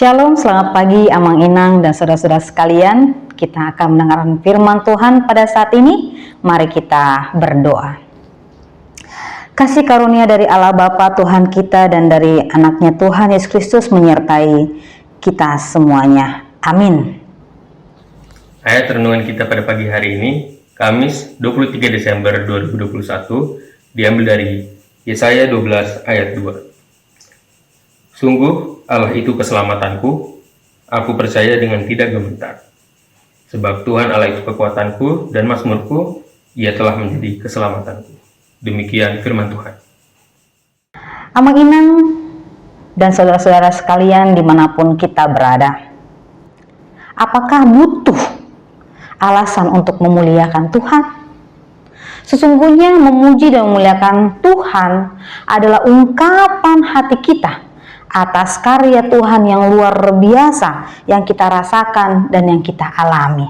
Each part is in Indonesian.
Shalom, selamat pagi Amang Inang dan saudara-saudara sekalian. Kita akan mendengarkan firman Tuhan pada saat ini. Mari kita berdoa. Kasih karunia dari Allah Bapa Tuhan kita dan dari anaknya Tuhan Yesus Kristus menyertai kita semuanya. Amin. Ayat renungan kita pada pagi hari ini, Kamis 23 Desember 2021, diambil dari Yesaya 12 ayat 2. Sungguh Allah itu keselamatanku, aku percaya dengan tidak gemetar. Sebab Tuhan Allah itu kekuatanku dan mazmurku, Ia telah menjadi keselamatanku. Demikian firman Tuhan. Amang Inang dan saudara-saudara sekalian dimanapun kita berada, apakah butuh alasan untuk memuliakan Tuhan? Sesungguhnya memuji dan memuliakan Tuhan adalah ungkapan hati kita atas karya Tuhan yang luar biasa yang kita rasakan dan yang kita alami.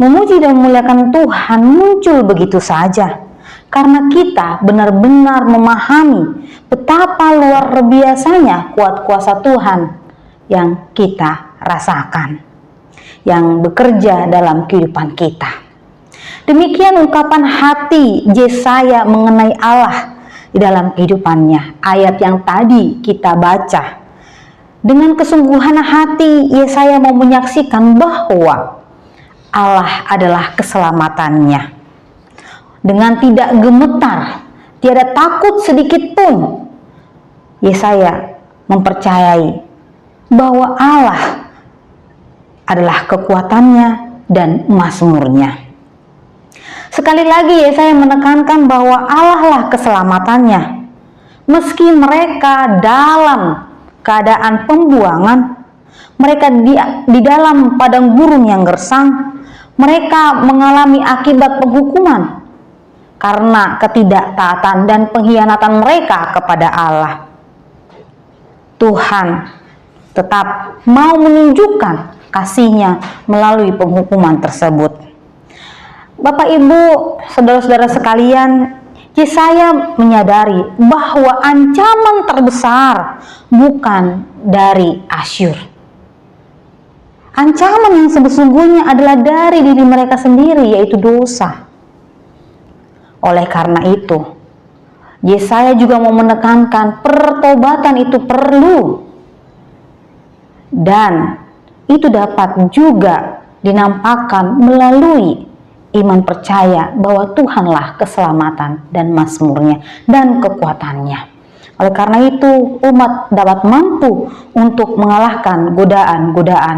Memuji dan memuliakan Tuhan muncul begitu saja karena kita benar-benar memahami betapa luar biasanya kuat kuasa Tuhan yang kita rasakan, yang bekerja dalam kehidupan kita. Demikian ungkapan hati Yesaya mengenai Allah di dalam kehidupannya. Ayat yang tadi kita baca, dengan kesungguhan hati Yesaya mau menyaksikan bahwa Allah adalah keselamatannya. Dengan tidak gemetar, tiada takut sedikit pun, Yesaya mempercayai bahwa Allah adalah kekuatannya dan mazmurnya. Sekali lagi Yesaya menekankan bahwa Allah lah keselamatannya. Meski mereka dalam keadaan pembuangan, mereka di dalam padang gurun yang gersang, mereka mengalami akibat penghukuman karena ketidaktaatan dan pengkhianatan mereka kepada Allah. Tuhan tetap mau menunjukkan kasih-Nya melalui penghukuman tersebut. Bapak, Ibu, saudara-saudara sekalian, Yesaya menyadari bahwa ancaman terbesar bukan dari Asyur. Ancaman yang sesungguhnya adalah dari diri mereka sendiri, yaitu dosa. Oleh karena itu, Yesaya juga mau menekankan pertobatan itu perlu. Dan itu dapat juga dinampakkan melalui iman percaya bahwa Tuhanlah keselamatan dan mazmurnya dan kekuatannya. Oleh karena itu, umat dapat mampu untuk mengalahkan godaan-godaan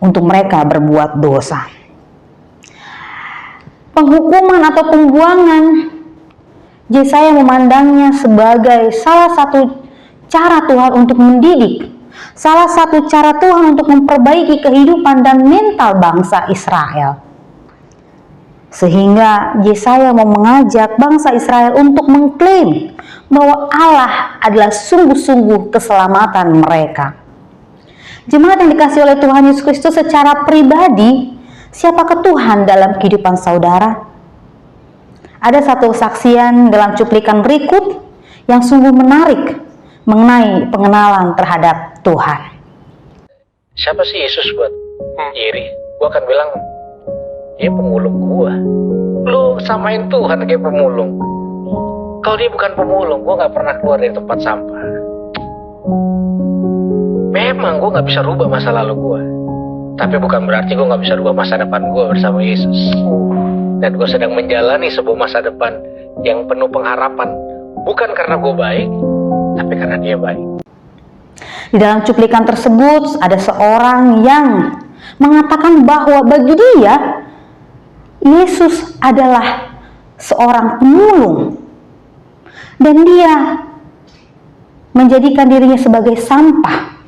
untuk mereka berbuat dosa. Penghukuman atau pembuangan, Yesaya memandangnya sebagai salah satu cara Tuhan untuk mendidik Salah satu cara Tuhan untuk memperbaiki kehidupan dan mental bangsa Israel. Sehingga Yesaya mau mengajak bangsa Israel untuk mengklaim bahwa Allah adalah sungguh-sungguh keselamatan mereka. Jemaat yang dikasihi oleh Tuhan Yesus Kristus, secara pribadi, siapakah Tuhan dalam kehidupan saudara? Ada satu kesaksian dalam cuplikan berikut yang sungguh menarik mengenai pengenalan terhadap Tuhan. Siapa sih Yesus buat iri? Gua akan bilang, dia pemulung gua. Lu samain Tuhan kayak pemulung. Kalau dia bukan pemulung, gua gak pernah keluar dari tempat sampah. Memang gua gak bisa rubah masa lalu gua, tapi bukan berarti gua gak bisa rubah masa depan gua bersama Yesus. Dan gua sedang menjalani sebuah masa depan yang penuh pengharapan. Bukan karena gua baik, tapi karena dia baik. Di dalam cuplikan tersebut ada seorang yang mengatakan bahwa bagi dia Yesus adalah seorang pemulung dan dia menjadikan dirinya sebagai sampah,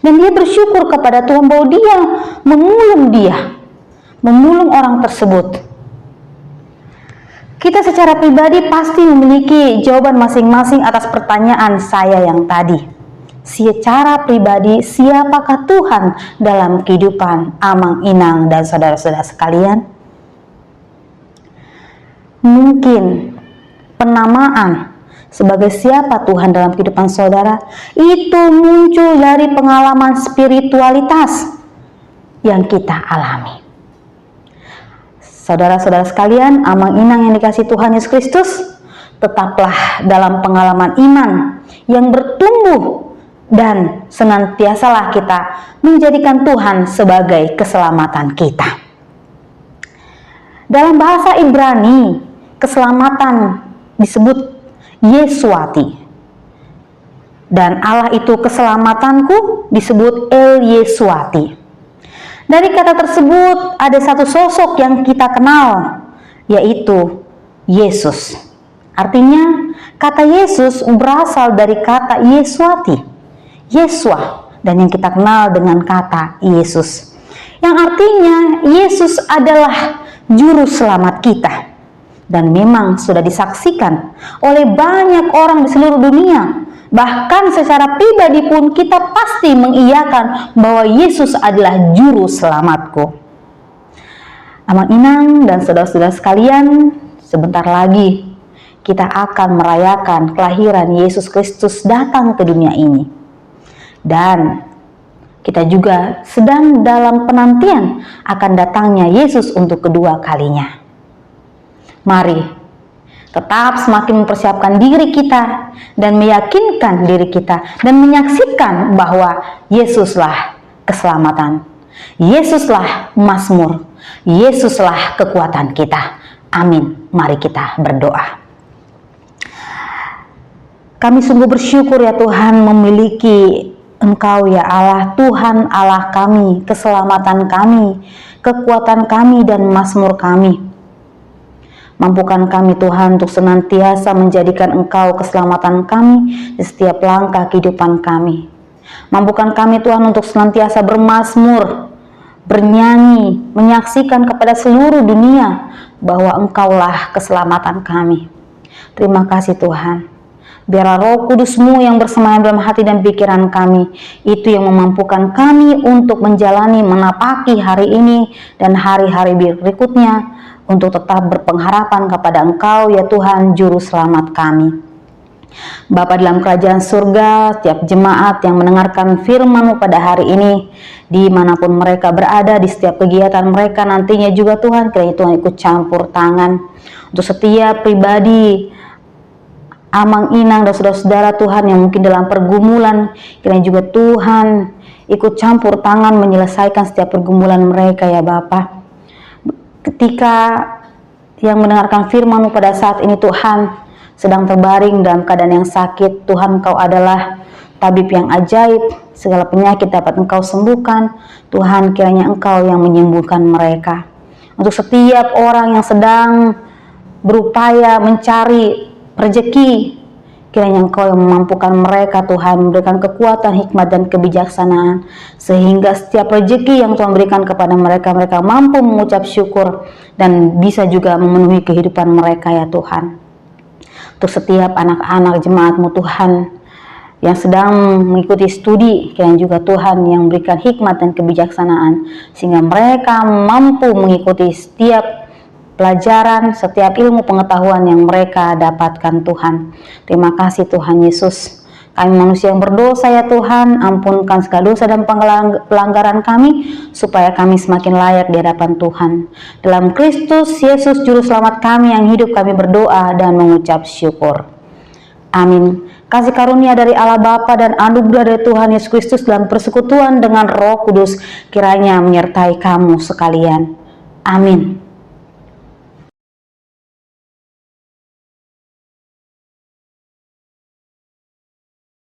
dan dia bersyukur kepada Tuhan bahwa dia memulung orang tersebut. Kita secara pribadi pasti memiliki jawaban masing-masing atas pertanyaan saya yang tadi. Secara pribadi, siapakah Tuhan dalam kehidupan Amang Inang dan saudara-saudara sekalian? Mungkin penamaan sebagai siapa Tuhan dalam kehidupan saudara itu muncul dari pengalaman spiritualitas yang kita alami. Saudara-saudara sekalian, Amang Inang yang dikasihi Tuhan Yesus Kristus, tetaplah dalam pengalaman iman yang bertumbuh dan senantiasalah kita menjadikan Tuhan sebagai keselamatan kita. Dalam bahasa Ibrani, keselamatan disebut Yeswati. Dan Allah itu keselamatanku disebut El Yeswati. Dari kata tersebut ada satu sosok yang kita kenal, yaitu Yesus. Artinya kata Yesus berasal dari kata Yeswati, Yeswa, dan yang kita kenal dengan kata Yesus, yang artinya Yesus adalah juru selamat kita. Dan memang sudah disaksikan oleh banyak orang di seluruh dunia. Bahkan secara pribadi pun kita pasti mengiyakan bahwa Yesus adalah juru selamatku. Amang Inang dan saudara-saudara sekalian, sebentar lagi kita akan merayakan kelahiran Yesus Kristus datang ke dunia ini. Dan kita juga sedang dalam penantian akan datangnya Yesus untuk kedua kalinya. Mari tetap semakin mempersiapkan diri kita dan meyakinkan diri kita dan menyaksikan bahwa Yesuslah keselamatan, Yesuslah mazmur, Yesuslah kekuatan kita. Amin. Mari kita berdoa. Kami sungguh bersyukur ya Tuhan memiliki Engkau ya Allah, Tuhan Allah kami, keselamatan kami, kekuatan kami dan mazmur kami. Mampukan kami Tuhan untuk senantiasa menjadikan Engkau keselamatan kami di setiap langkah kehidupan kami. Mampukan kami Tuhan untuk senantiasa bermazmur, bernyanyi, menyaksikan kepada seluruh dunia bahwa Engkaulah keselamatan kami. Terima kasih Tuhan. Biarlah Roh Kudus-Mu yang bersemayam dalam hati dan pikiran kami, itu yang memampukan kami untuk menjalani, menapaki hari ini dan hari-hari berikutnya, untuk tetap berpengharapan kepada Engkau ya Tuhan, Juru Selamat kami. Bapa dalam kerajaan surga, setiap jemaat yang mendengarkan firman-Mu pada hari ini, dimanapun mereka berada, di setiap kegiatan mereka nantinya juga Tuhan, kiranya Tuhan ikut campur tangan. Untuk setiap pribadi Amang Inang dan saudara-saudara Tuhan yang mungkin dalam pergumulan, kiranya juga Tuhan ikut campur tangan menyelesaikan setiap pergumulan mereka ya Bapa. Ketika yang mendengarkan firman-Mu pada saat ini Tuhan sedang terbaring dalam keadaan yang sakit, Tuhan Engkau adalah tabib yang ajaib, segala penyakit dapat Engkau sembuhkan. Tuhan, kiranya Engkau yang menyembuhkan mereka. Untuk setiap orang yang sedang berupaya mencari rezeki, Kiranya Engkau yang memampukan mereka Tuhan, memberikan kekuatan, hikmat, dan kebijaksanaan, sehingga setiap rezeki yang Tuhan berikan kepada mereka, mereka mampu mengucap syukur dan bisa juga memenuhi kehidupan mereka ya Tuhan. Untuk setiap anak-anak jemaat-Mu Tuhan yang sedang mengikuti studi, kiranya juga Tuhan yang berikan hikmat dan kebijaksanaan, sehingga mereka mampu mengikuti setiap pelajaran, setiap ilmu pengetahuan yang mereka dapatkan Tuhan. Terima kasih Tuhan Yesus. Kami manusia yang berdosa ya Tuhan, ampunkan segala dosa dan pelanggaran kami, supaya kami semakin layak di hadapan Tuhan. Dalam Kristus Yesus Juru Selamat kami yang hidup, kami berdoa dan mengucap syukur. Amin. Kasih karunia dari Allah Bapa dan anugerah dari Tuhan Yesus Kristus dalam persekutuan dengan Roh Kudus kiranya menyertai kamu sekalian. Amin.